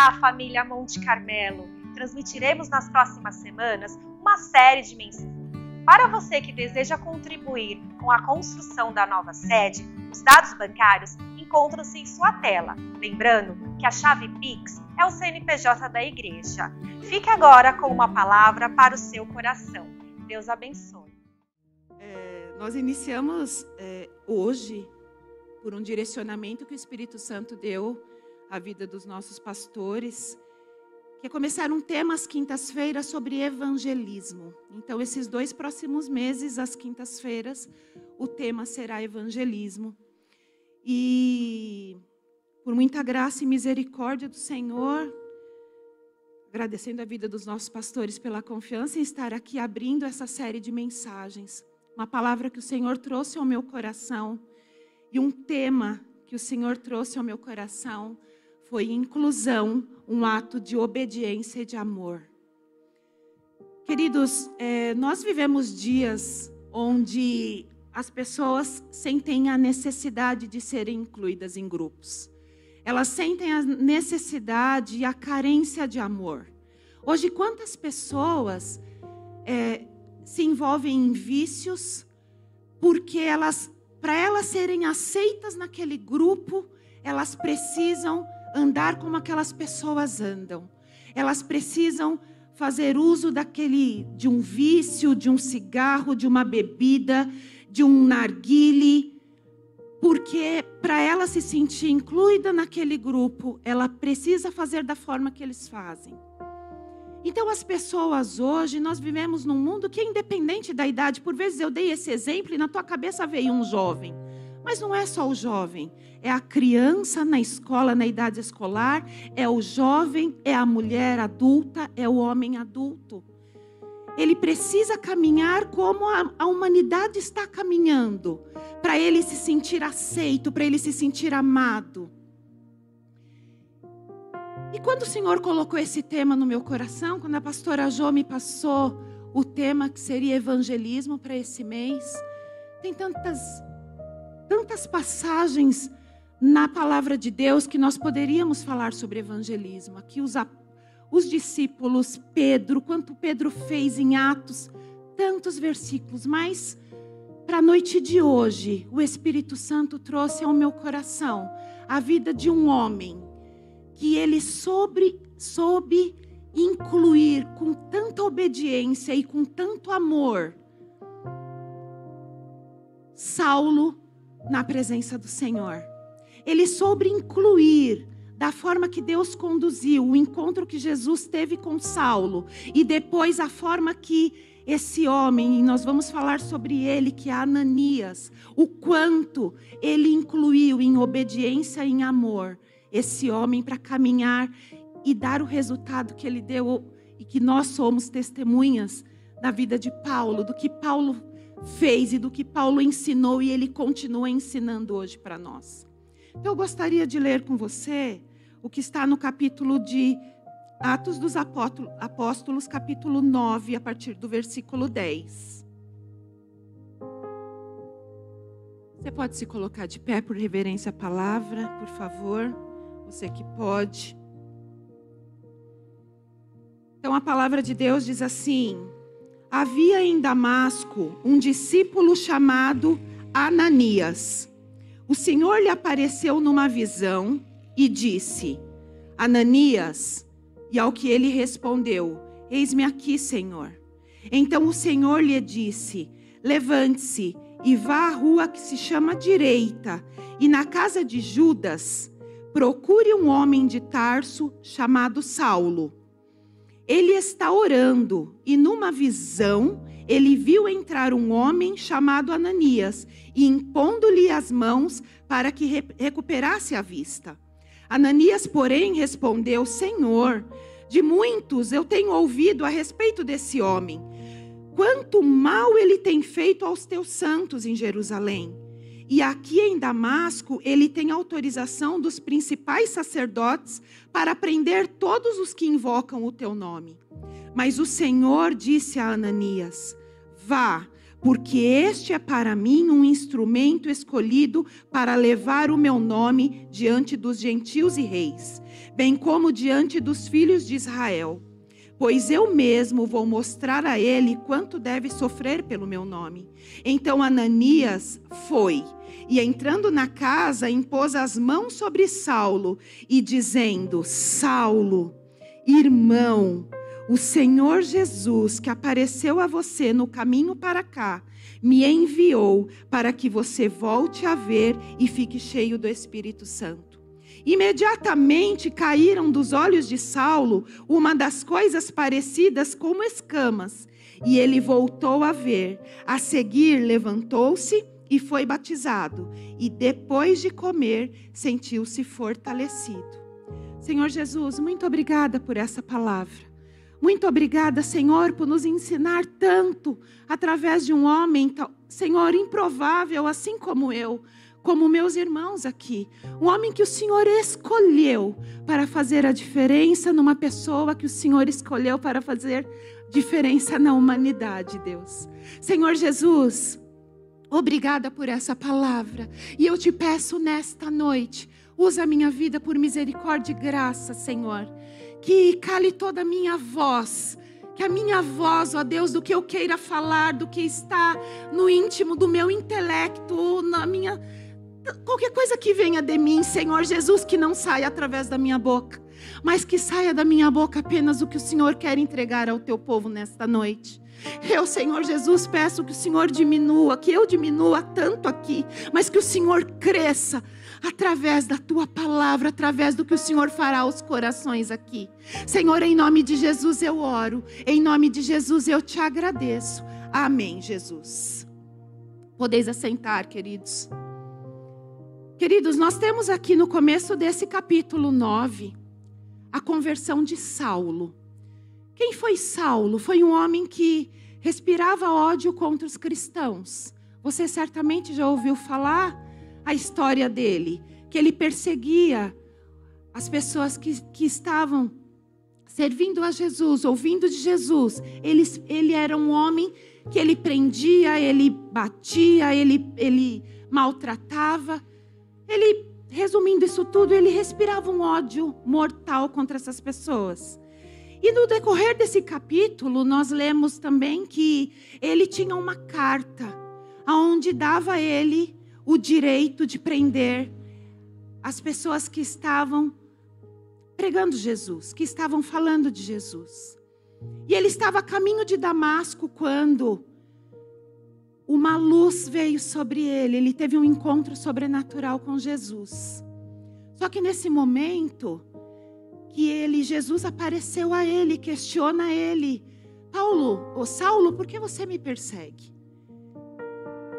Olá, família Monte Carmelo! Transmitiremos nas próximas semanas uma série de mensagens. Para você que deseja contribuir com a construção da nova sede, os dados bancários encontram-se em sua tela. Lembrando que a chave Pix é o CNPJ da igreja. Fique agora com uma palavra para o seu coração. Deus abençoe. Nós iniciamos hoje por um direcionamento que o Espírito Santo deu à vida dos nossos pastores, que é começar um tema às quintas-feiras sobre evangelismo. Então, esses 2 próximos meses, às quintas-feiras, o tema será evangelismo. E, por muita graça e misericórdia do Senhor, agradecendo a vida dos nossos pastores pela confiança em estar aqui abrindo essa série de mensagens. Uma palavra que o Senhor trouxe ao meu coração e um tema que o Senhor trouxe ao meu coração foi inclusão, um ato de obediência e de amor. Queridos, nós vivemos dias onde as pessoas sentem a necessidade de serem incluídas em grupos. Elas sentem a necessidade e a carência de amor. Hoje, quantas pessoas se envolvem em vícios porque para elas serem aceitas naquele grupo, elas precisam andar como aquelas pessoas andam. Elas precisam fazer uso de um vício, de um cigarro, de uma bebida, de um narguile, porque para ela se sentir incluída naquele grupo, ela precisa fazer da forma que eles fazem. Então, as pessoas hoje, nós vivemos num mundo que é independente da idade. Por vezes eu dei esse exemplo e na tua cabeça veio um jovem. Mas não é só o jovem, é a criança na escola, na idade escolar, é o jovem, é a mulher adulta, é o homem adulto. Ele precisa caminhar como a humanidade está caminhando, para ele se sentir aceito, para ele se sentir amado. E quando o Senhor colocou esse tema no meu coração, quando a pastora Jô me passou o tema que seria evangelismo para esse mês, tem tantas passagens na palavra de Deus que nós poderíamos falar sobre evangelismo. Aqui os discípulos, Pedro, quanto Pedro fez em Atos, tantos versículos, mas para a noite de hoje, o Espírito Santo trouxe ao meu coração a vida de um homem que ele soube incluir com tanta obediência e com tanto amor Saulo na presença do Senhor. Ele soube incluir da forma que Deus conduziu o encontro que Jesus teve com Saulo e depois a forma que esse homem, e nós vamos falar sobre ele, que é Ananias, o quanto ele incluiu em obediência e em amor esse homem para caminhar e dar o resultado que ele deu e que nós somos testemunhas da vida de Paulo, do que Paulo fez e do que Paulo ensinou e ele continua ensinando hoje para nós. Então eu gostaria de ler com você o que está no capítulo de Atos dos Apóstolos, capítulo 9, a partir do versículo 10. Você pode se colocar de pé por reverência à palavra, por favor? Você que pode. Então a palavra de Deus diz assim: havia em Damasco um discípulo chamado Ananias. O Senhor lhe apareceu numa visão e disse: Ananias. E ao que ele respondeu: eis-me aqui, Senhor. Então o Senhor lhe disse: levante-se e vá à rua que se chama Direita, e na casa de Judas procure um homem de Tarso chamado Saulo. Ele está orando, e numa visão ele viu entrar um homem chamado Ananias, e impondo-lhe as mãos para que recuperasse a vista. Ananias, porém, respondeu: Senhor, de muitos eu tenho ouvido a respeito desse homem. Quanto mal ele tem feito aos teus santos em Jerusalém. E aqui em Damasco, ele tem autorização dos principais sacerdotes para prender todos os que invocam o teu nome. Mas o Senhor disse a Ananias: vá, porque este é para mim um instrumento escolhido para levar o meu nome diante dos gentios e reis, bem como diante dos filhos de Israel. Pois eu mesmo vou mostrar a ele quanto deve sofrer pelo meu nome. Então Ananias foi, e entrando na casa, impôs as mãos sobre Saulo, e dizendo: Saulo, irmão, o Senhor Jesus, que apareceu a você no caminho para cá, me enviou para que você volte a ver e fique cheio do Espírito Santo. Imediatamente caíram dos olhos de Saulo uma das coisas parecidas como escamas, e ele voltou a ver. A seguir levantou-se e foi batizado, e depois de comer sentiu-se fortalecido. Senhor Jesus, muito obrigada por essa palavra. Muito obrigada, Senhor, por nos ensinar tanto através de um homem, Senhor, improvável, assim como eu, como meus irmãos aqui. Um homem que o Senhor escolheu para fazer a diferença numa pessoa que o Senhor escolheu para fazer diferença na humanidade, Deus. Senhor Jesus, obrigada por essa palavra. E eu te peço nesta noite, usa a minha vida por misericórdia e graça, Senhor. Que cale toda a minha voz, que a minha voz, ó Deus, do que eu queira falar, do que está no íntimo do meu intelecto, na minha... qualquer coisa que venha de mim, Senhor Jesus, que não saia através da minha boca, mas que saia da minha boca apenas o que o Senhor quer entregar ao teu povo nesta noite. Eu, Senhor Jesus, peço que o Senhor diminua, que eu diminua tanto aqui, mas que o Senhor cresça através da tua palavra, através do que o Senhor fará aos corações aqui. Senhor, em nome de Jesus eu oro, em nome de Jesus eu te agradeço. Amém, Jesus. Podeis assentar, queridos. Queridos, nós temos aqui no começo desse capítulo 9, a conversão de Saulo. Quem foi Saulo? Foi um homem que respirava ódio contra os cristãos. Você certamente já ouviu falar a história dele, que ele perseguia as pessoas que estavam servindo a Jesus, ouvindo de Jesus. Ele era um homem que ele prendia, ele batia, ele maltratava. Ele, resumindo isso tudo, ele respirava um ódio mortal contra essas pessoas. E no decorrer desse capítulo, nós lemos também que ele tinha uma carta, onde dava a ele o direito de prender as pessoas que estavam pregando Jesus, que estavam falando de Jesus. E ele estava a caminho de Damasco quando uma luz veio sobre ele. Ele teve um encontro sobrenatural com Jesus. Só que nesse momento que Jesus apareceu a ele, questiona ele: Saulo, por que você me persegue?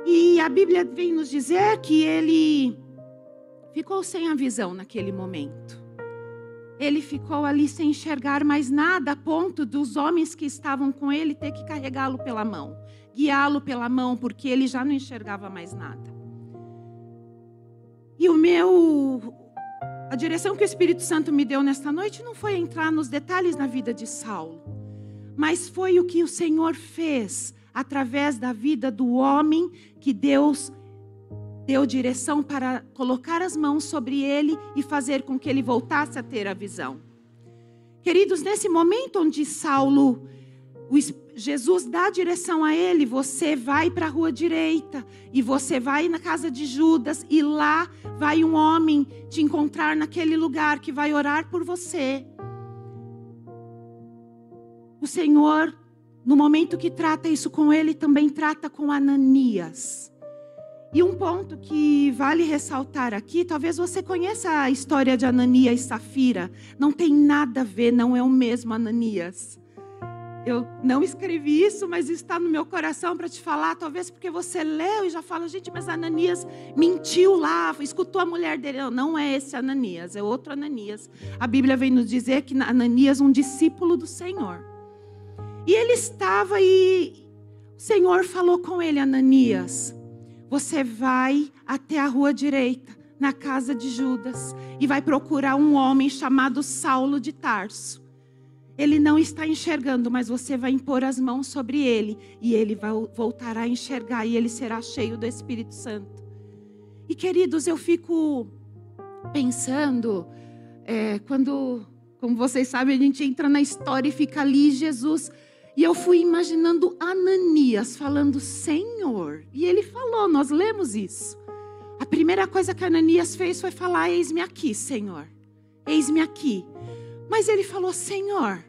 E a Bíblia vem nos dizer que ele ficou sem a visão naquele momento. Ele ficou ali sem enxergar mais nada, a ponto dos homens que estavam com ele ter que carregá-lo pela mão, guiá-lo pela mão, porque ele já não enxergava mais nada. E a direção que o Espírito Santo me deu nesta noite não foi entrar nos detalhes na vida de Saulo, mas foi o que o Senhor fez através da vida do homem que Deus deu direção para colocar as mãos sobre ele e fazer com que ele voltasse a ter a visão. Queridos, nesse momento onde Saulo, Jesus dá direção a ele: você vai para a rua direita e você vai na casa de Judas, e lá vai um homem te encontrar naquele lugar que vai orar por você. O Senhor, no momento que trata isso com ele, também trata com Ananias. E um ponto que vale ressaltar aqui, talvez você conheça a história de Ananias e Safira. Não tem nada a ver, não é o mesmo Ananias. Eu não escrevi isso, mas está no meu coração para te falar, talvez porque você leu e já fala: gente, mas Ananias mentiu lá, escutou a mulher dele. Não é esse Ananias, é outro Ananias. A Bíblia vem nos dizer que Ananias, um discípulo do Senhor. E ele estava e o Senhor falou com ele: Ananias, você vai até a rua direita, na casa de Judas, e vai procurar um homem chamado Saulo de Tarso. Ele não está enxergando, mas você vai impor as mãos sobre ele. E ele vai voltar a enxergar e ele será cheio do Espírito Santo. E queridos, eu fico pensando, quando, como vocês sabem, a gente entra na história e fica ali, Jesus. E eu fui imaginando Ananias falando, Senhor. E ele falou, nós lemos isso. A primeira coisa que Ananias fez foi falar, eis-me aqui, Senhor. Eis-me aqui. Mas ele falou, Senhor,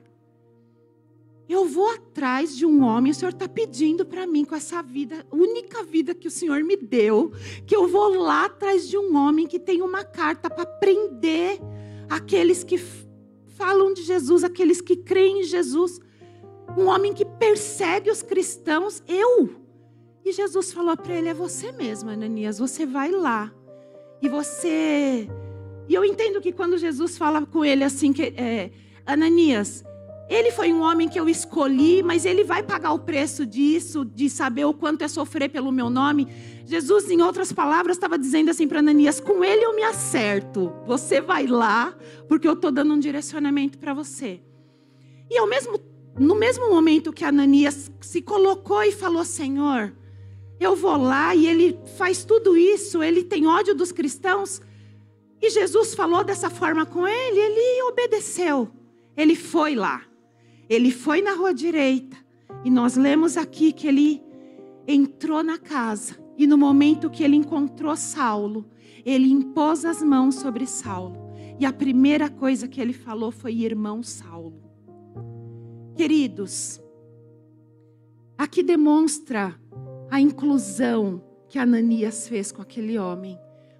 eu vou atrás de um homem, o Senhor está pedindo para mim com essa vida, única vida que o Senhor me deu, que eu vou lá atrás de um homem que tem uma carta para prender aqueles que falam de Jesus, aqueles que creem em Jesus, um homem que persegue os cristãos, E Jesus falou para ele, é você mesmo, Ananias, você vai lá, e eu entendo que quando Jesus fala com ele assim, Ananias, ele foi um homem que eu escolhi, mas ele vai pagar o preço disso, de saber o quanto é sofrer pelo meu nome. Jesus, em outras palavras, estava dizendo assim para Ananias, com ele eu me acerto. Você vai lá, porque eu estou dando um direcionamento para você. E no mesmo momento que Ananias se colocou e falou, Senhor, eu vou lá, e ele faz tudo isso, ele tem ódio dos cristãos, e Jesus falou dessa forma com ele obedeceu. Ele foi lá. Ele foi na rua direita, e nós lemos aqui que ele entrou na casa, e no momento que ele encontrou Saulo, ele impôs as mãos sobre Saulo, e a primeira coisa que ele falou foi, irmão Saulo. Queridos, aqui demonstra a inclusão que Ananias fez com aquele homem.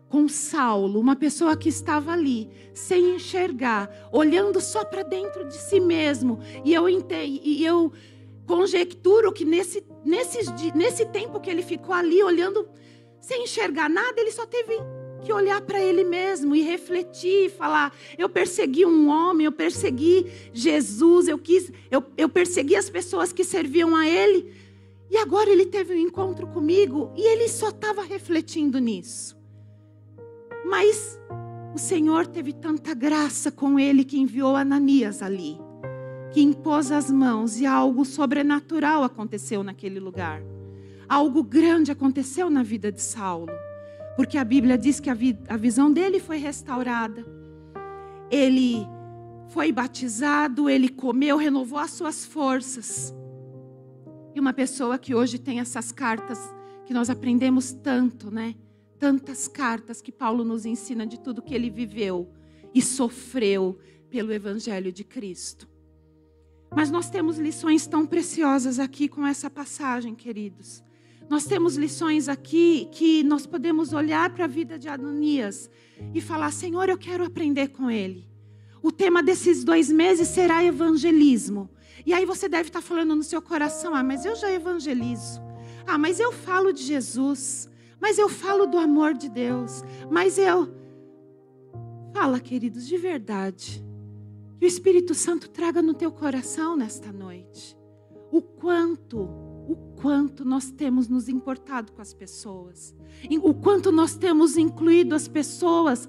Com Saulo, uma pessoa que estava ali, sem enxergar, olhando só para dentro de si mesmo. E eu conjecturo que nesse tempo que ele ficou ali, olhando, sem enxergar nada, ele só teve que olhar para ele mesmo e refletir, e falar, eu persegui um homem, eu persegui Jesus, eu persegui as pessoas que serviam a ele, e agora ele teve um encontro comigo, e ele só estava refletindo nisso. Mas o Senhor teve tanta graça com ele que enviou Ananias ali, que impôs as mãos, e algo sobrenatural aconteceu naquele lugar. Algo grande aconteceu na vida de Saulo, porque a Bíblia diz que a visão dele foi restaurada. Ele foi batizado, ele comeu, renovou as suas forças. E uma pessoa que hoje tem essas cartas que nós aprendemos tanto, né? Tantas cartas que Paulo nos ensina de tudo que ele viveu e sofreu pelo Evangelho de Cristo. Mas nós temos lições tão preciosas aqui com essa passagem, queridos. Nós temos lições aqui que nós podemos olhar para a vida de Ananias e falar, Senhor, eu quero aprender com ele. O tema desses 2 meses será evangelismo. E aí você deve estar falando no seu coração, mas eu já evangelizo. Mas eu falo de Jesus. Mas eu falo do amor de Deus. Fala, queridos, de verdade. Que o Espírito Santo traga no teu coração nesta noite. O quanto nós temos nos importado com as pessoas. O quanto nós temos incluído as pessoas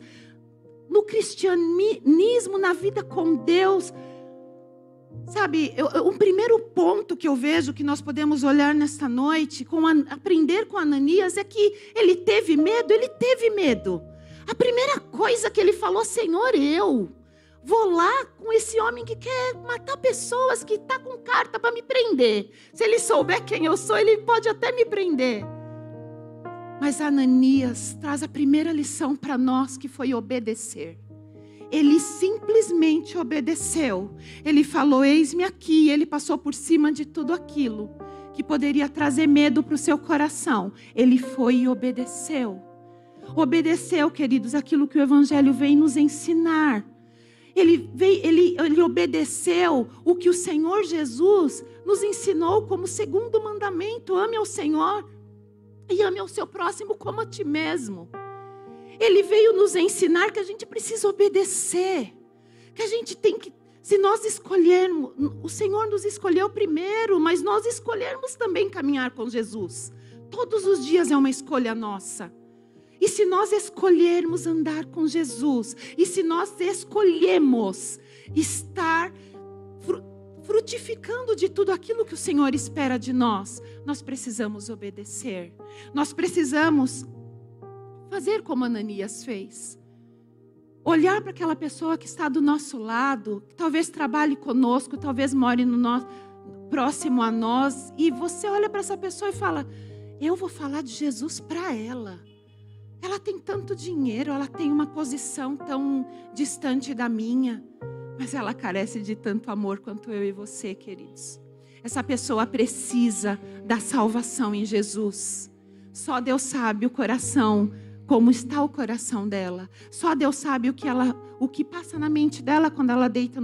no cristianismo, na vida com Deus. Sabe, um primeiro ponto que eu vejo que nós podemos olhar nesta noite, aprender com Ananias, é que ele teve medo. A primeira coisa que ele falou, Senhor, eu vou lá com esse homem que quer matar pessoas, que está com carta para me prender. Se ele souber quem eu sou, ele pode até me prender. Mas Ananias traz a primeira lição para nós, que foi obedecer. Ele simplesmente obedeceu. Ele falou, eis-me aqui. Ele passou por cima de tudo aquilo que poderia trazer medo para o seu coração. Ele foi e obedeceu. Obedeceu, queridos, aquilo que o Evangelho vem nos ensinar. Ele obedeceu o que o Senhor Jesus nos ensinou como segundo mandamento. Ame ao Senhor e ame ao seu próximo como a ti mesmo. Ele veio nos ensinar que a gente precisa obedecer. Que a gente tem que, se nós escolhermos, o Senhor nos escolheu primeiro, mas nós escolhermos também caminhar com Jesus. Todos os dias é uma escolha nossa. E se nós escolhermos andar com Jesus, e se nós escolhemos estar frutificando de tudo aquilo que o Senhor espera de nós, nós precisamos obedecer. Nós precisamos fazer como Ananias fez. Olhar para aquela pessoa que está do nosso lado, que talvez trabalhe conosco, talvez more próximo a nós, e você olha para essa pessoa e fala: eu vou falar de Jesus para ela. Ela tem tanto dinheiro, ela tem uma posição tão distante da minha, mas ela carece de tanto amor quanto eu e você, queridos. Essa pessoa precisa da salvação em Jesus. Só Deus sabe o coração, como está o coração dela. Só Deus sabe o que passa na mente dela quando ela deita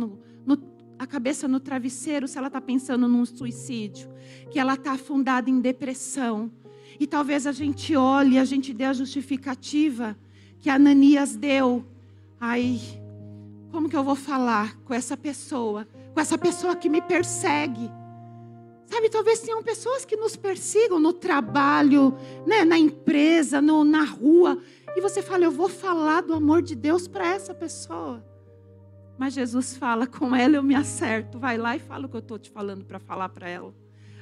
a cabeça no travesseiro, se ela está pensando num suicídio, que ela está afundada em depressão. E talvez a gente olhe, a gente dê a justificativa que Ananias deu. Ai, como que eu vou falar com essa pessoa que me persegue? Sabe, talvez tenham pessoas que nos persigam no trabalho, né, na empresa, na rua. E você fala: eu vou falar do amor de Deus para essa pessoa. Mas Jesus fala: com ela eu me acerto. Vai lá e fala o que eu estou te falando para falar para ela.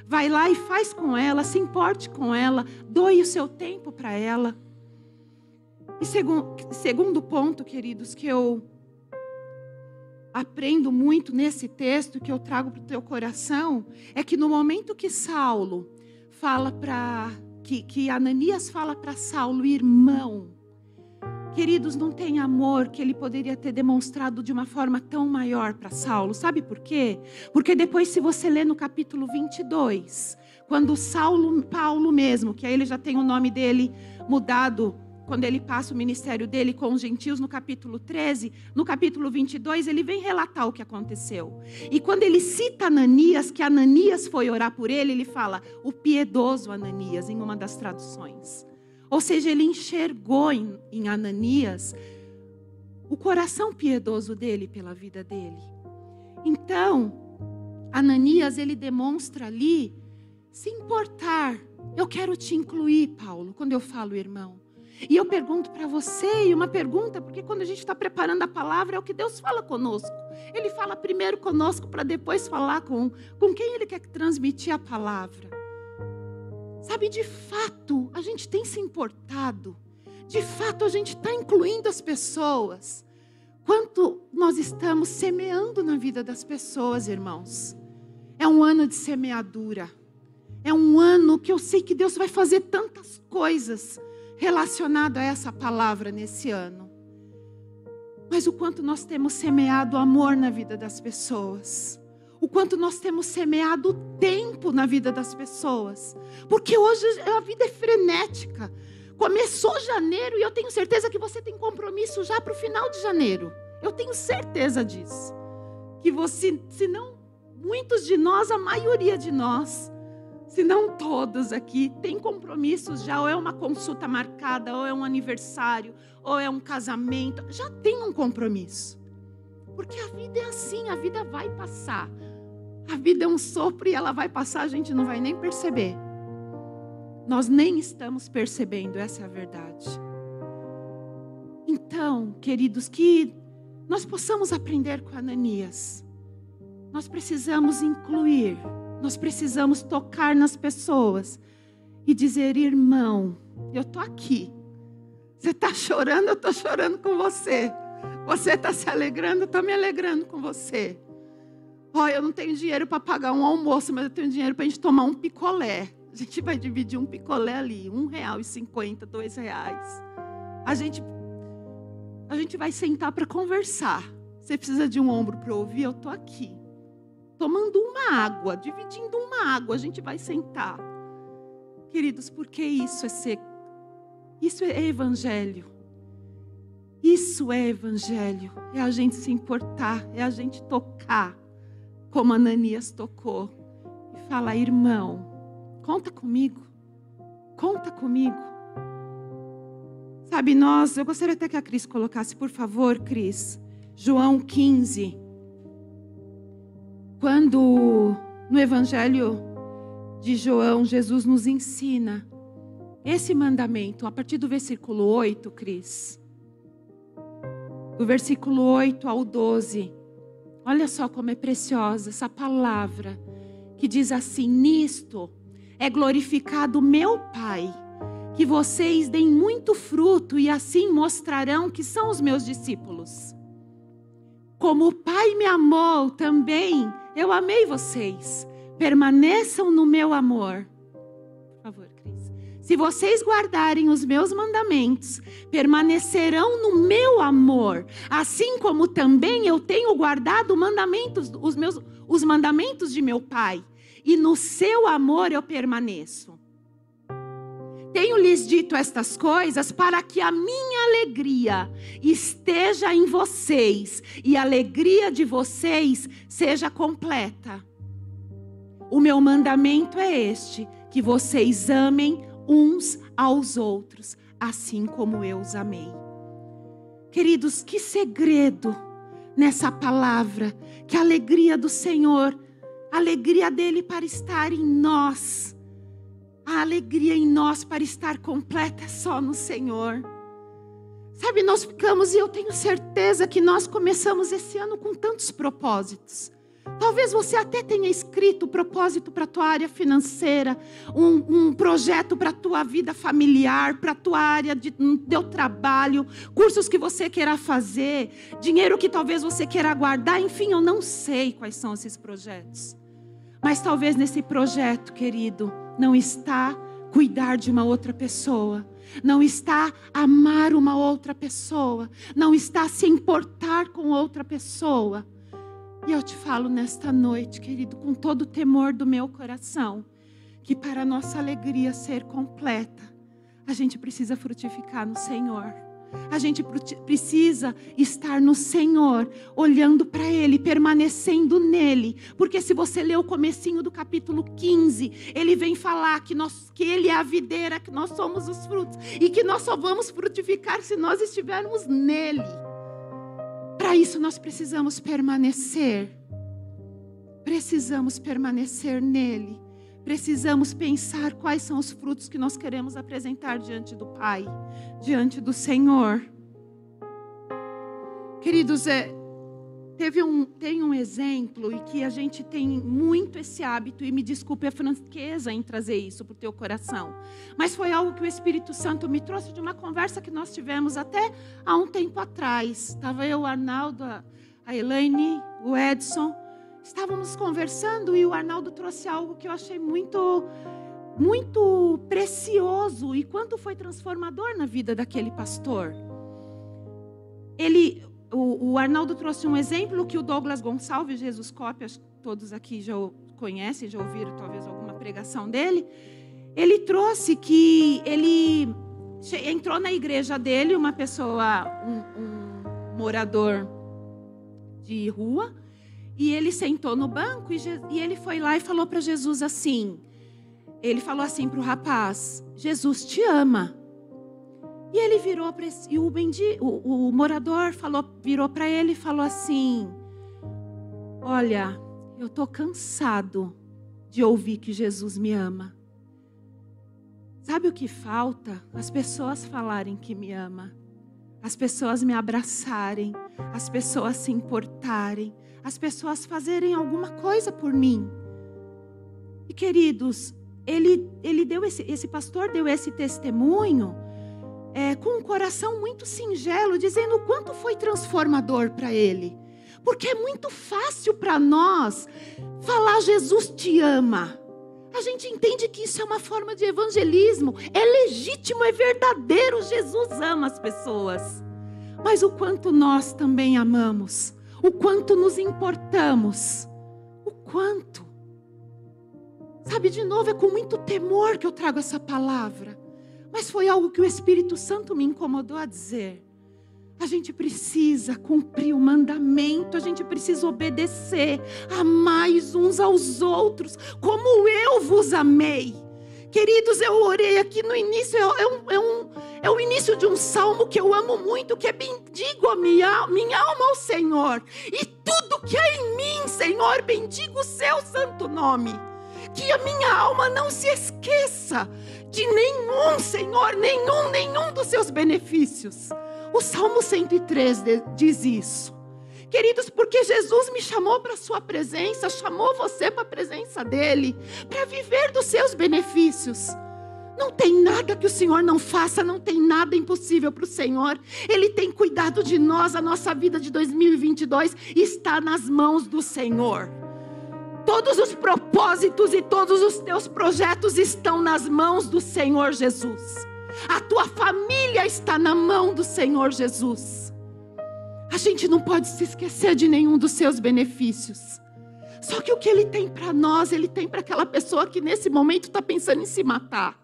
Vai lá e faz com ela, se importe com ela, doe o seu tempo para ela. E segundo ponto, queridos, que eu aprendo muito nesse texto, que eu trago para o teu coração, é que no momento que Saulo fala que Ananias fala para Saulo: irmão, queridos, não tem amor que ele poderia ter demonstrado de uma forma tão maior para Saulo. Sabe por quê? Porque depois, se você ler no capítulo 22, quando Paulo mesmo, que aí ele já tem o nome dele mudado, quando ele passa o ministério dele com os gentios no capítulo 13, no capítulo 22, ele vem relatar o que aconteceu. E quando ele cita Ananias, que Ananias foi orar por ele, ele fala: o piedoso Ananias, em uma das traduções. Ou seja, ele enxergou em Ananias o coração piedoso dele pela vida dele. Então, Ananias, ele demonstra ali se importar. Eu quero te incluir, Paulo, quando eu falo irmão. E eu pergunto para você, e uma pergunta, porque quando a gente está preparando a palavra, é o que Deus fala conosco. Ele fala primeiro conosco para depois falar com quem Ele quer transmitir a palavra. Sabe, de fato, a gente tem se importado. De fato, a gente está incluindo as pessoas. Quanto nós estamos semeando na vida das pessoas, irmãos. É um ano de semeadura. É um ano que eu sei que Deus vai fazer tantas coisas relacionado a essa palavra nesse ano. Mas o quanto nós temos semeado amor na vida das pessoas. O quanto nós temos semeado tempo na vida das pessoas. Porque hoje a vida é frenética. Começou janeiro e eu tenho certeza que você tem compromisso já para o final de janeiro. Eu tenho certeza disso. Que você, se não muitos de nós, a maioria de nós, se não todos aqui, tem compromissos já, ou é uma consulta marcada, ou é um aniversário, ou é um casamento, já tem um compromisso. Porque a vida é assim, a vida vai passar. A vida é um sopro e ela vai passar, a gente não vai nem perceber. Nós nem estamos percebendo, essa é a verdade. Então, queridos, que nós possamos aprender com Ananias. Nós precisamos incluir. Nós precisamos tocar nas pessoas e dizer: irmão, eu estou aqui. Você está chorando, eu estou chorando com você. Você está se alegrando, eu estou me alegrando com você. Eu não tenho dinheiro para pagar um almoço, mas eu tenho dinheiro para a gente tomar um picolé. A gente vai dividir um picolé ali, R$1,50, R$2. A gente vai sentar para conversar. Você precisa de um ombro para ouvir? Eu estou aqui. Tomando uma água, dividindo uma água, a gente vai sentar. Queridos, porque isso é evangelho. Isso é evangelho. É a gente se importar, é a gente tocar, como Ananias tocou. E falar: irmão, conta comigo. Conta comigo. Sabe, eu gostaria até que a Cris colocasse, por favor, Cris, João 15. Quando no Evangelho de João, Jesus nos ensina esse mandamento, a partir do versículo 8, Cris. Do versículo 8 ao 12, Olha só como é preciosa essa palavra que diz assim: nisto é glorificado meu Pai, que vocês deem muito fruto e assim mostrarão que são os meus discípulos. Como o Pai me amou, também eu amei vocês. Permaneçam no meu amor. Por favor, Cris. Se vocês guardarem os meus mandamentos, permanecerão no meu amor, assim como também eu tenho guardado os mandamentos de meu Pai, e no seu amor eu permaneço. Tenho-lhes dito estas coisas para que a minha alegria esteja em vocês e a alegria de vocês seja completa. O meu mandamento é este, que vocês amem uns aos outros, assim como eu os amei. Queridos, que segredo nessa palavra, que a alegria do Senhor, a alegria dele para estar em nós, a alegria em nós para estar completa é só no Senhor. Sabe, nós ficamos, e eu tenho certeza que nós começamos esse ano com tantos propósitos. Talvez você até tenha escrito propósito para a tua área financeira, um projeto para a tua vida familiar, para a tua área de teu trabalho, cursos que você queira fazer, dinheiro que talvez você queira guardar, enfim, eu não sei quais são esses projetos. Mas talvez nesse projeto, querido, não está cuidar de uma outra pessoa, não está amar uma outra pessoa, não está se importar com outra pessoa. E eu te falo nesta noite, querido, com todo o temor do meu coração, que para a nossa alegria ser completa, a gente precisa frutificar no Senhor. A gente precisa estar no Senhor, olhando para Ele, permanecendo nele. Porque se você ler o comecinho do capítulo 15, ele vem falar que Ele é a videira, que nós somos os frutos, e que nós só vamos frutificar se nós estivermos nele. Para isso nós precisamos permanecer. Precisamos permanecer nele. Precisamos pensar quais são os frutos que nós queremos apresentar diante do Pai, diante do Senhor. Queridos, tem um exemplo e que a gente tem muito esse hábito, e me desculpe a franqueza em trazer isso para o teu coração, mas foi algo que o Espírito Santo me trouxe de uma conversa que nós tivemos até há um tempo atrás. Estava eu, o Arnaldo, a Elaine, o Edson. Estávamos conversando e o Arnaldo trouxe algo que eu achei muito, muito precioso e quanto foi transformador na vida daquele pastor. O Arnaldo trouxe um exemplo que o Douglas Gonçalves, Jesus Copia, todos aqui já conhecem, já ouviram talvez alguma pregação dele. Ele trouxe que ele entrou na igreja dele uma pessoa, um morador de rua. E ele sentou no banco e ele foi lá e falou para Jesus assim. Ele falou assim para o rapaz: Jesus te ama. E ele virou para o morador virou para ele e falou assim: olha, eu estou cansado de ouvir que Jesus me ama. Sabe o que falta? As pessoas falarem que me ama. As pessoas me abraçarem. As pessoas se importarem. As pessoas fazerem alguma coisa por mim. E queridos, esse pastor deu esse testemunho com um coração muito singelo, dizendo o quanto foi transformador para ele. Porque é muito fácil para nós falar Jesus te ama. A gente entende que isso é uma forma de evangelismo. É legítimo, é verdadeiro. Jesus ama as pessoas. Mas o quanto nós também amamos. O quanto nos importamos. O quanto. Sabe, de novo, é com muito temor que eu trago essa palavra. Mas foi algo que o Espírito Santo me incomodou a dizer. A gente precisa cumprir o mandamento. A gente precisa obedecer. Amai uns aos outros como eu vos amei. Queridos, eu orei aqui no início, é o início de um salmo que eu amo muito, que é bendigo a minha alma ao Senhor. E tudo que é em mim, Senhor, bendigo o seu santo nome. Que a minha alma não se esqueça de nenhum, Senhor, nenhum dos seus benefícios. O Salmo 103 diz isso. Queridos, porque Jesus me chamou para a sua presença, chamou você para a presença dele, para viver dos seus benefícios. Não tem nada que o Senhor não faça, não tem nada impossível para o Senhor. Ele tem cuidado de nós, a nossa vida de 2022 está nas mãos do Senhor. Todos os propósitos e todos os teus projetos estão nas mãos do Senhor Jesus. A tua família está na mão do Senhor Jesus. A gente não pode se esquecer de nenhum dos seus benefícios. Só que o que Ele tem para nós, Ele tem para aquela pessoa que nesse momento está pensando em se matar.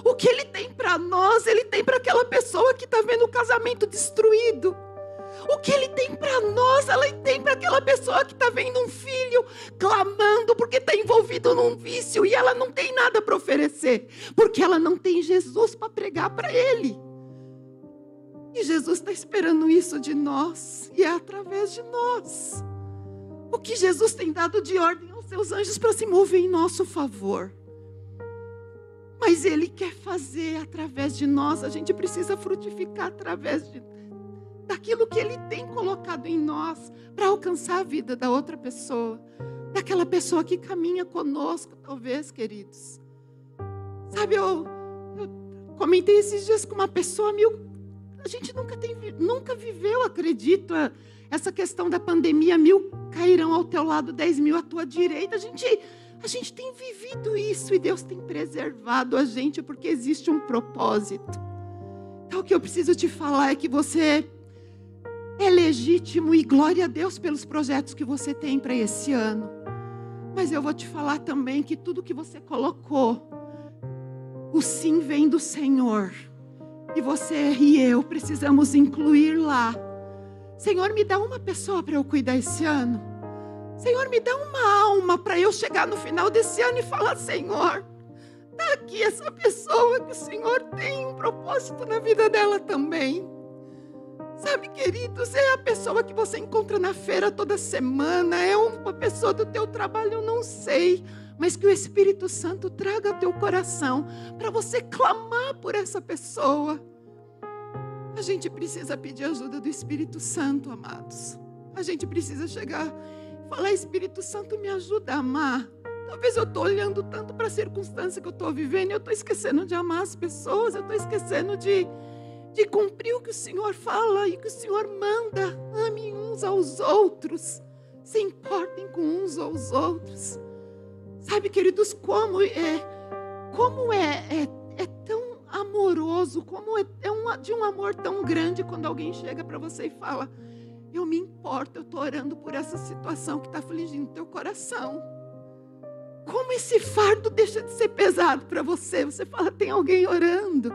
O que Ele tem para nós, Ele tem para aquela pessoa que está vendo o casamento destruído. O que Ele tem para nós, Ele tem para aquela pessoa que está vendo um filho clamando porque está envolvido num vício e ela não tem nada para oferecer, porque ela não tem Jesus para pregar para ele. E Jesus está esperando isso de nós, e é através de nós. O que Jesus tem dado de ordem aos seus anjos para se mover em nosso favor. Mas Ele quer fazer através de nós, a gente precisa frutificar através daquilo que Ele tem colocado em nós para alcançar a vida da outra pessoa, daquela pessoa que caminha conosco, talvez, queridos. Sabe, eu comentei esses dias com uma pessoa, a gente nunca viveu, acredito, essa questão da pandemia, 1000 cairão ao teu lado, 10.000 à tua direita. A gente tem vivido isso e Deus tem preservado a gente porque existe um propósito. Então o que eu preciso te falar é que você é legítimo e glória a Deus pelos projetos que você tem para esse ano. Mas eu vou te falar também que tudo que você colocou, o sim vem do Senhor. E você e eu precisamos incluir lá. Senhor, me dá uma pessoa para eu cuidar esse ano. Senhor, me dá uma alma para eu chegar no final desse ano e falar: Senhor, está aqui essa pessoa que o Senhor tem um propósito na vida dela também. Sabe, queridos, é a pessoa que você encontra na feira toda semana, é uma pessoa do teu trabalho, eu não sei, mas que o Espírito Santo traga ao teu coração para você clamar por essa pessoa. A gente precisa pedir ajuda do Espírito Santo, amados. A gente precisa chegar e falar: Espírito Santo, me ajuda a amar. Talvez eu estou olhando tanto para a circunstância que eu estou vivendo e eu estou esquecendo de amar as pessoas, eu estou esquecendo de cumprir o que o Senhor fala e que o Senhor manda. Amem uns aos outros, se importem com uns aos outros. Sabe, queridos, como é tão amoroso, como é de um amor tão grande quando alguém chega para você e fala: eu me importo, eu estou orando por essa situação que está afligindo teu coração. Como esse fardo deixa de ser pesado para você. Você fala: tem alguém orando,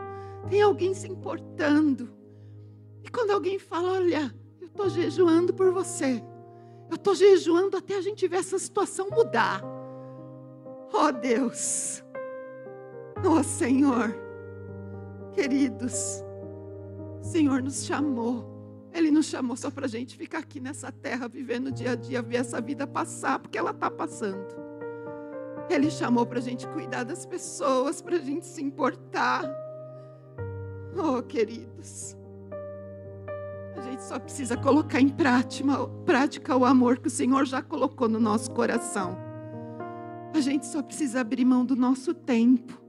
tem alguém se importando. E quando alguém fala: olha, eu estou jejuando por você, eu estou jejuando até a gente ver essa situação mudar. Oh Deus, oh Senhor, queridos, o Senhor nos chamou. Ele nos chamou só para a gente ficar aqui nessa terra, vivendo o dia a dia, ver essa vida passar, porque ela está passando. Ele chamou para a gente cuidar das pessoas, para a gente se importar. Oh, queridos, a gente só precisa colocar em prática o amor que o Senhor já colocou no nosso coração. A gente só precisa abrir mão do nosso tempo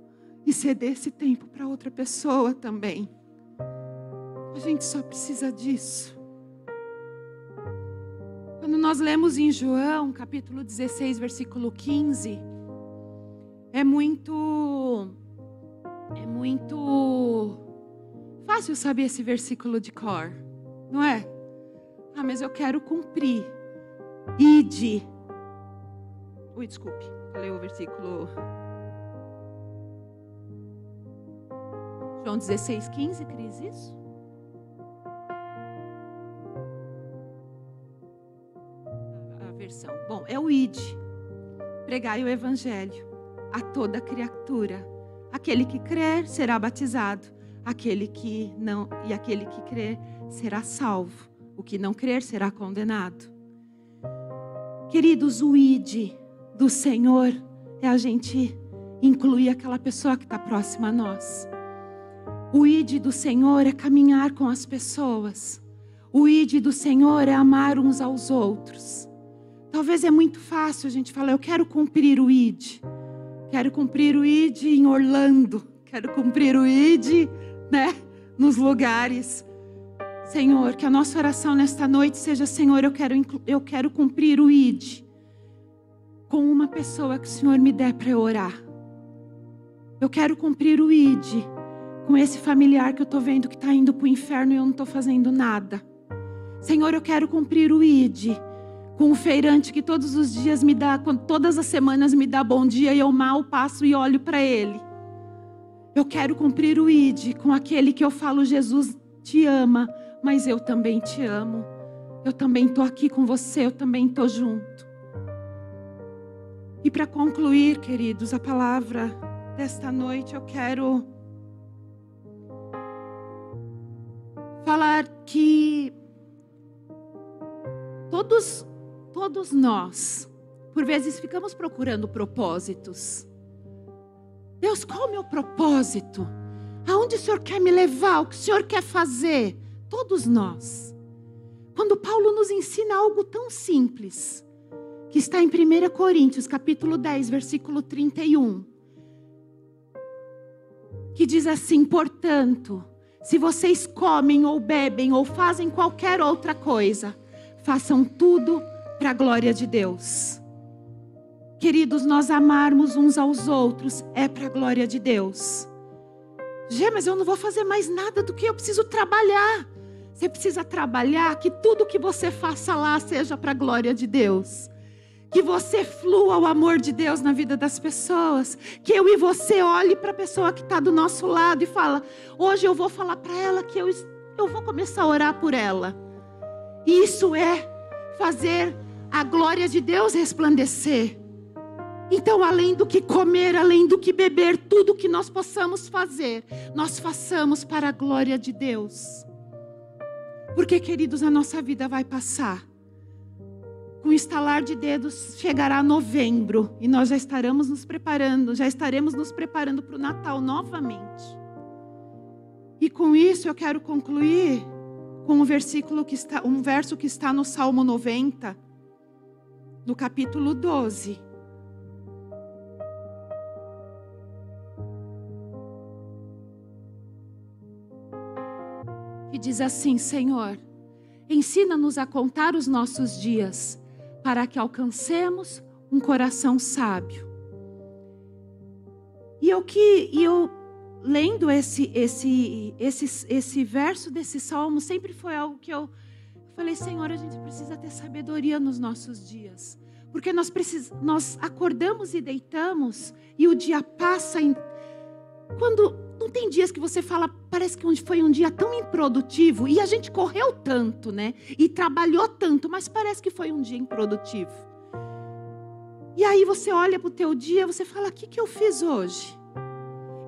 e ceder esse tempo para outra pessoa também. A gente só precisa disso. Quando nós lemos em João, capítulo 16, versículo 15, é muito fácil saber esse versículo de cor, não é? Ah, mas eu quero cumprir. Ide. Ui, desculpe, eu leio o versículo. João 16, 15, Cris, isso? A versão. Bom, é o ide. Pregai o evangelho a toda criatura. Aquele que crer será batizado. Aquele que não, e aquele que crer será salvo. O que não crer será condenado. Queridos, o ide do Senhor é a gente incluir aquela pessoa que está próxima a nós. O ide do Senhor é caminhar com as pessoas. O ide do Senhor é amar uns aos outros. Talvez é muito fácil a gente falar, eu quero cumprir o ide. Quero cumprir o ide em Orlando. Quero cumprir o ide, né, nos lugares. Senhor, que a nossa oração nesta noite seja, Senhor, eu quero cumprir o ide com uma pessoa que o Senhor me der para eu orar. Eu quero cumprir o ide com esse familiar que eu estou vendo que está indo para o inferno e eu não estou fazendo nada. Senhor, eu quero cumprir o ide com o feirante que todos os dias me dá, todas as semanas me dá bom dia e eu mal passo e olho para ele. Eu quero cumprir o ide com aquele que eu falo, Jesus te ama, mas eu também te amo. Eu também estou aqui com você, eu também estou junto. E para concluir, queridos, a palavra desta noite, eu quero falar que todos nós, por vezes, ficamos procurando propósitos. Deus, qual é o meu propósito? Aonde o Senhor quer me levar? O que o Senhor quer fazer? Todos nós. Quando Paulo nos ensina algo tão simples, que está em 1 Coríntios, capítulo 10, versículo 31, que diz assim, portanto, se vocês comem ou bebem ou fazem qualquer outra coisa, façam tudo para a glória de Deus. Queridos, nós amarmos uns aos outros é para a glória de Deus. Mas eu não vou fazer mais nada do que eu preciso trabalhar. Você precisa trabalhar que tudo que você faça lá seja para a glória de Deus. Que você flua o amor de Deus na vida das pessoas. Que eu e você olhe para a pessoa que está do nosso lado e fala, hoje eu vou falar para ela que eu vou começar a orar por ela. E isso é fazer a glória de Deus resplandecer. Então, além do que comer, além do que beber, tudo que nós possamos fazer, nós façamos para a glória de Deus. Porque, queridos, a nossa vida vai passar. Com o estalar de dedos, chegará novembro e nós já estaremos nos preparando para o Natal novamente. E com isso eu quero concluir com um verso que está no Salmo 90, no capítulo 12. Que diz assim, Senhor, ensina-nos a contar os nossos dias, para que alcancemos um coração sábio. E eu lendo esse verso desse salmo, sempre foi algo que eu falei, Senhor, a gente precisa ter sabedoria nos nossos dias. Porque nós acordamos e deitamos, e o dia passa. Quando não tem dias que você fala, parece que foi um dia tão improdutivo, e a gente correu tanto, né? E trabalhou tanto, mas parece que foi um dia improdutivo. E aí você olha para o teu dia, você fala, o que eu fiz hoje?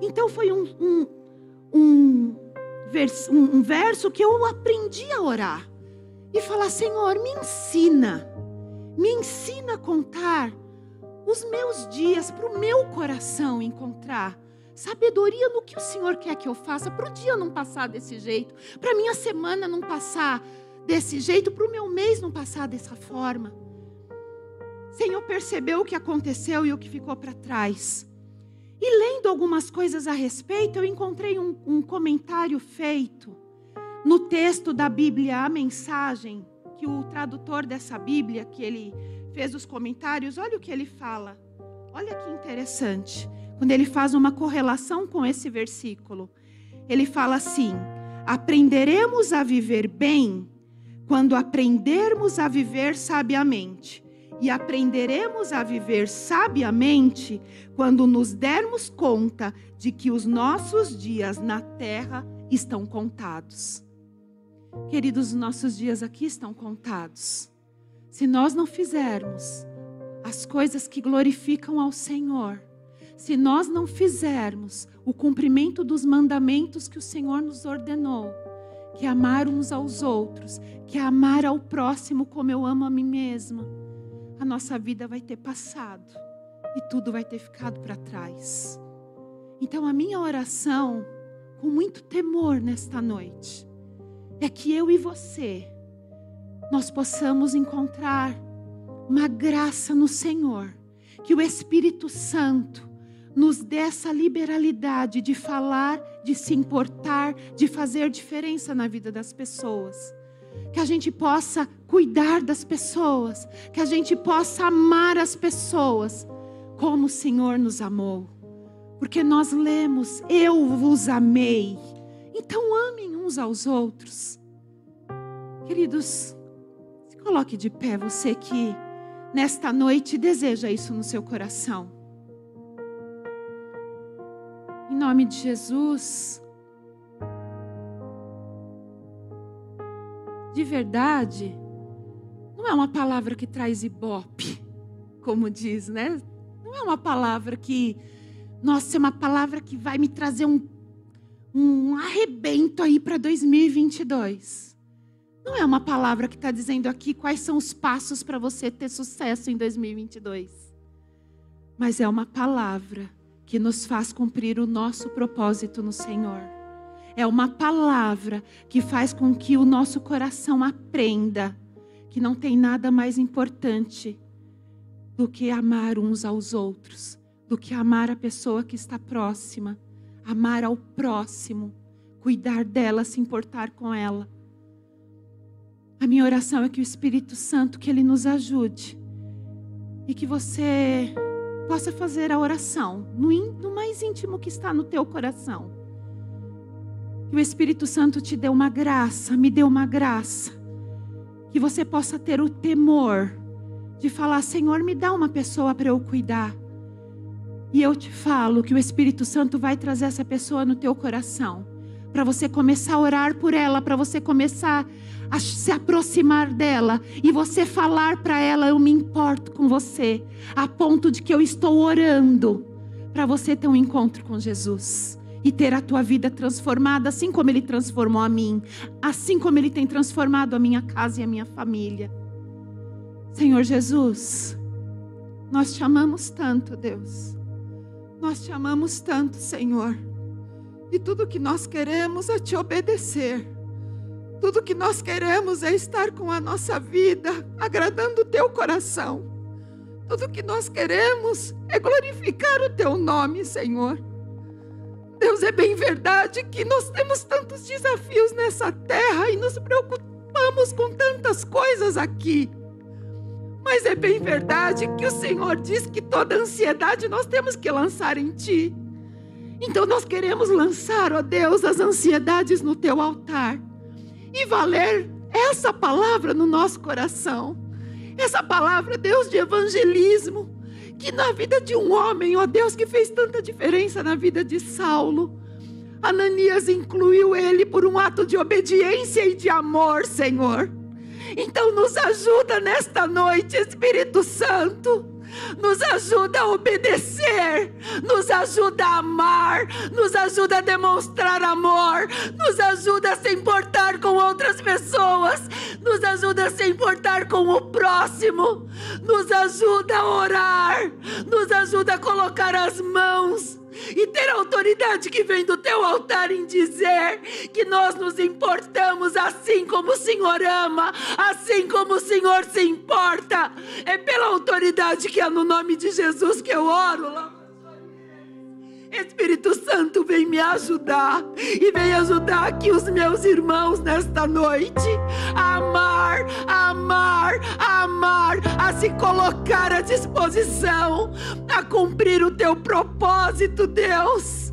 Então foi um verso que eu aprendi a orar. E falar, Senhor, me ensina a contar os meus dias, para o meu coração encontrar sabedoria no que o Senhor quer que eu faça, para o dia não passar desse jeito, para a minha semana não passar desse jeito, para o meu mês não passar dessa forma. Senhor, percebeu o que aconteceu e o que ficou para trás. E lendo algumas coisas a respeito, eu encontrei um comentário feito no texto da Bíblia, a mensagem, que o tradutor dessa Bíblia, que ele fez os comentários, olha o que ele fala. Olha que interessante. Quando ele faz uma correlação com esse versículo, ele fala assim, aprenderemos a viver bem quando aprendermos a viver sabiamente. E aprenderemos a viver sabiamente quando nos dermos conta de que os nossos dias na terra estão contados. Queridos, os nossos dias aqui estão contados. Se nós não fizermos as coisas que glorificam ao Senhor, se nós não fizermos o cumprimento dos mandamentos que o Senhor nos ordenou, que é amar uns aos outros, que é amar ao próximo como eu amo a mim mesma, a nossa vida vai ter passado e tudo vai ter ficado para trás. Então a minha oração, com muito temor nesta noite, é que eu e você nós possamos encontrar uma graça no Senhor, que o Espírito Santo nos dê essa liberalidade de falar, de se importar, de fazer diferença na vida das pessoas. Que a gente possa cuidar das pessoas, que a gente possa amar as pessoas como o Senhor nos amou. Porque nós lemos, eu vos amei, então amem uns aos outros. Queridos, se coloque de pé, você que nesta noite deseja isso no seu coração. Em nome de Jesus, de verdade, não é uma palavra que traz ibope, como diz, né? Não é uma palavra que, nossa, é uma palavra que vai me trazer um arrebento aí para 2022. Não é uma palavra que está dizendo aqui quais são os passos para você ter sucesso em 2022. Mas é uma palavra que nos faz cumprir o nosso propósito no Senhor. É uma palavra que faz com que o nosso coração aprenda que não tem nada mais importante do que amar uns aos outros, do que amar a pessoa que está próxima, amar ao próximo, cuidar dela, se importar com ela. A minha oração é que o Espírito Santo, que Ele nos ajude e que você possa fazer a oração no mais íntimo que está no teu coração. Que o Espírito Santo te dê uma graça, me dê uma graça. Que você possa ter o temor de falar: Senhor, me dá uma pessoa para eu cuidar. E eu te falo que o Espírito Santo vai trazer essa pessoa no teu coração. Para você começar a orar por ela, para você começar a se aproximar dela. E você falar para ela: eu me importo com você. A ponto de que eu estou orando para você ter um encontro com Jesus. E ter a tua vida transformada, assim como Ele transformou a mim. Assim como Ele tem transformado a minha casa e a minha família. Senhor Jesus, nós te amamos tanto, Deus. Nós te amamos tanto, Senhor. E tudo que nós queremos é te obedecer. Tudo que nós queremos é estar com a nossa vida agradando o teu coração. Tudo que nós queremos é glorificar o teu nome, Senhor. Deus, é bem verdade que nós temos tantos desafios nessa terra e nos preocupamos com tantas coisas aqui. Mas é bem verdade que o Senhor diz que toda ansiedade nós temos que lançar em Ti. Então nós queremos lançar, ó Deus, as ansiedades no Teu altar. E valer essa palavra no nosso coração. Essa palavra, Deus, de evangelismo. Que na vida de um homem, ó Deus, que fez tanta diferença na vida de Saulo. Ananias incluiu ele por um ato de obediência e de amor, Senhor. Então nos ajuda nesta noite, Espírito Santo. Nos ajuda a obedecer, nos ajuda a amar, nos ajuda a demonstrar amor, nos ajuda a se importar com outras pessoas, nos ajuda a se importar com o próximo, nos ajuda a orar, nos ajuda a colocar as mãos e ter a autoridade que vem do teu altar em dizer que nós nos importamos assim como o Senhor ama, assim como o Senhor se importa. É pela autoridade que é no nome de Jesus que eu oro. Espírito Santo, vem me ajudar e vem ajudar aqui os meus irmãos nesta noite a amar, a amar, a amar, a se colocar à disposição, a cumprir o teu propósito, Deus.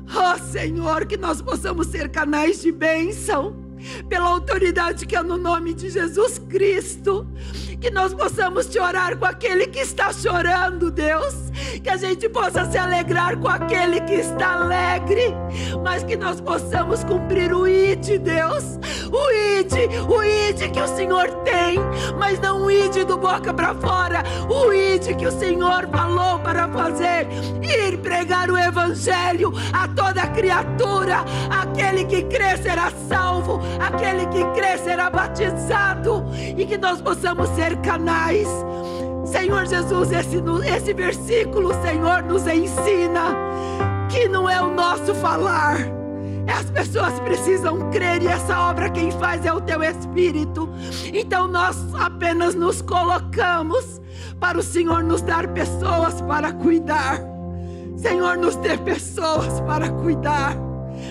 Oh Senhor, que nós possamos ser canais de bênção pela autoridade que é no nome de Jesus Cristo. Que nós possamos te orar com aquele que está chorando, Deus. Que a gente possa se alegrar com aquele que está alegre. Mas que nós possamos cumprir o ID, Deus. O ID que o Senhor tem. Mas não o ID do boca para fora. O ID que o Senhor falou para fazer. Ir pregar o evangelho a toda criatura. Aquele que crer será salvo. Aquele que crer será batizado. E que nós possamos ser canais. Senhor Jesus, esse versículo, Senhor, nos ensina que não é o nosso falar, As pessoas precisam crer, e essa obra quem faz é o teu Espírito. Então nós apenas nos colocamos para o Senhor nos dar pessoas para cuidar. Senhor, nos dê pessoas para cuidar.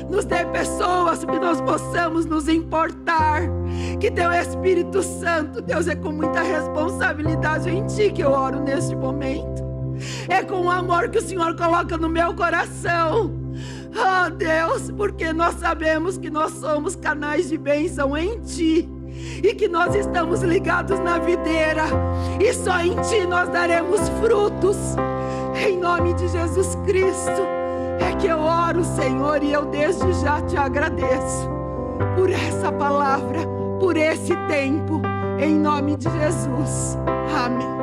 Nos dê pessoas que nós possamos nos importar. Que teu Espírito Santo, Deus, é com muita responsabilidade em ti que eu oro neste momento. É com o amor que o Senhor coloca no meu coração. Oh Deus, porque nós sabemos que nós somos canais de bênção em ti. E que nós estamos ligados na videira. E só em ti nós daremos frutos. Em nome de Jesus Cristo é que eu oro, Senhor, e eu desde já te agradeço por essa palavra, por esse tempo, em nome de Jesus. Amém.